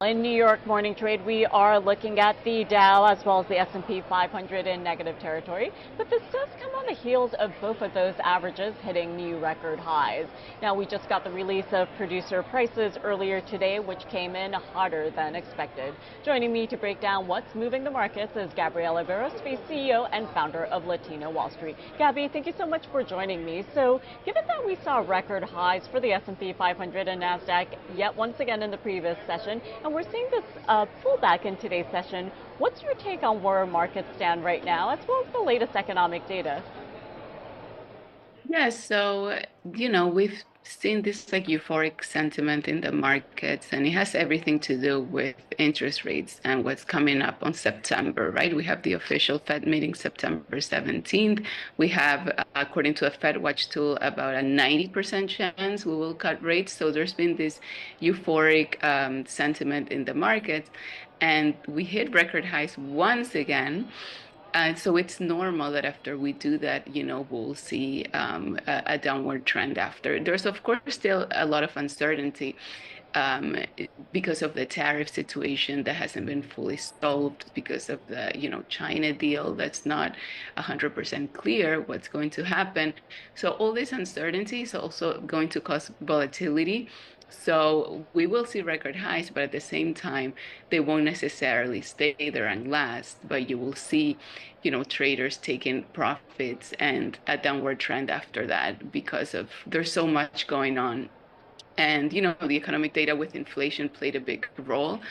In New York morning trade, we are looking at the Dow as well as the S&P 500 in negative territory, but this does come on the heels of both of those averages hitting new record highs. Now, we just got the release of producer prices earlier today, which came in hotter than expected. Joining me to break down what's moving the markets is Gabriela Berrospi, CEO and founder of Latino Wall Street. Gabby, thank you so much for joining me. So, given that we saw record highs for the S&P 500 and NASDAQ yet once again in the previous session, and we're seeing this pullback in today's session. What's your take on where markets stand right now, as well as the latest economic data? Yeah, so, we've seen this like euphoric sentiment in the markets, and it has everything to do with interest rates and what's coming up on September, right? We have the official Fed meeting September 17th. We have, according to a Fed Watch tool, about a 90% chance we will cut rates. So there's been this euphoric sentiment in the markets, and we hit record highs once again. And so it's normal that after we do that, we'll see a downward trend after. There's, of course, still a lot of uncertainty um, because of the tariff situation that hasn't been fully solved, because of the, China deal that's not 100% clear what's going to happen. So all this uncertainty is also going to cause volatility. So we will see record highs, but at the same time, they won't necessarily stay there and last. But you will see, traders taking profits and a downward trend after that because of there's so much going on. And the economic data with inflation played a big role.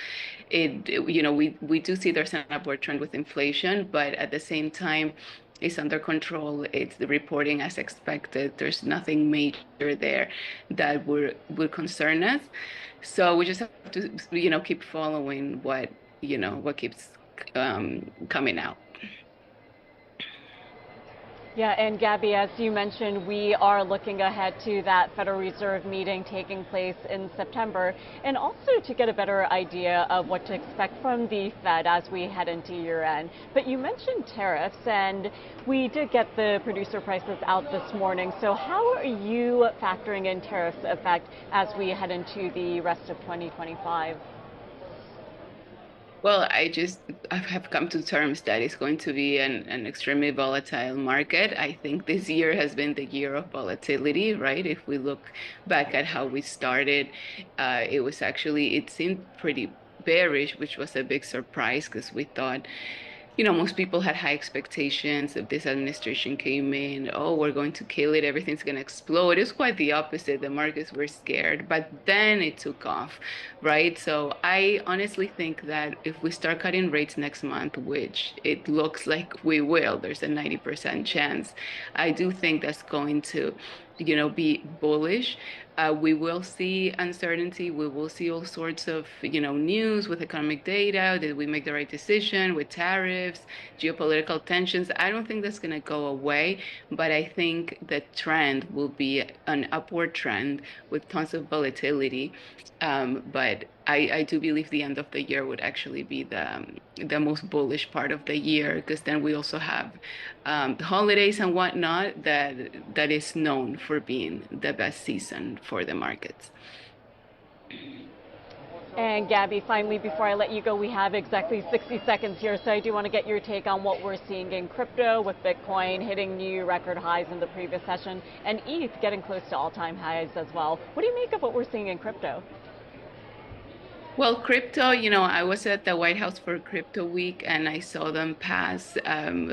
We do see there's an upward trend with inflation, but at the same time, it's under control. It's the reporting as expected. There's nothing major there that would concern us. So we just have to, keep following what keeps coming out. Yeah, and Gabby, as you mentioned, we are looking ahead to that Federal Reserve meeting taking place in September, and also to get a better idea of what to expect from the Fed as we head into year end. But you mentioned tariffs, and we did get the producer prices out this morning. So how are you factoring in tariffs effect as we head into the rest of 2025? Well, I have come to terms that it's going to be an extremely volatile market. I think this year has been the year of volatility, right? If we look back at how we started, it seemed pretty bearish, which was a big surprise because we thought most people had high expectations if this administration came in. Oh, we're going to kill it. Everything's going to explode. It's quite the opposite. The markets were scared, but then it took off, right? So I honestly think that if we start cutting rates next month, which it looks like we will, there's a 90% chance. I do think that's going to be bullish. We will see uncertainty. We will see all sorts of, news with economic data. Did we make the right decision with tariffs, geopolitical tensions? I don't think that's going to go away, but I think the trend will be an upward trend with tons of volatility. But I do believe the end of the year would actually be the most bullish part of the year, because then we also have the holidays and whatnot that is known for being the best season for the markets. And Gabby, finally, before I let you go, we have exactly 60 seconds here, so I do want to get your take on what we're seeing in crypto, with Bitcoin hitting new record highs in the previous session, and ETH getting close to all-time highs as well. What do you make of what we're seeing in crypto? Well, crypto, I was at the White House for Crypto Week, and I saw them pass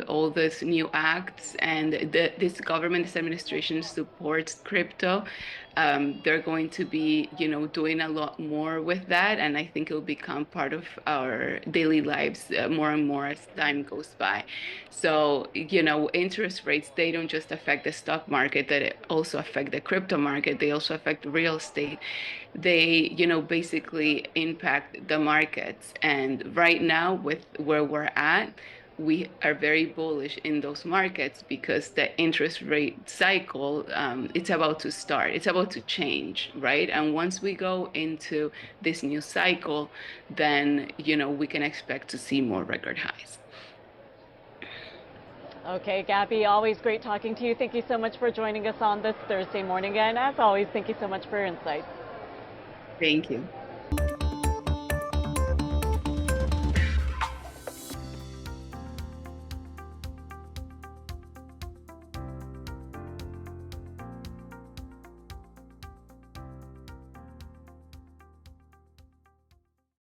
all these new acts, and this government, this administration supports crypto. They're going to be, doing a lot more with that, and I think it will become part of our daily lives more and more as time goes by. So, interest rates, they don't just affect the stock market, that it also affect the crypto market. They also affect real estate. They, basically impact the markets. And right now, with where we're at, we are very bullish in those markets because the interest rate cycle, it's about to start. It's about to change, right? And once we go into this new cycle, then, we can expect to see more record highs. Okay, Gabby, always great talking to you. Thank you so much for joining us on this Thursday morning. And as always, thank you so much for your insights. Thank you.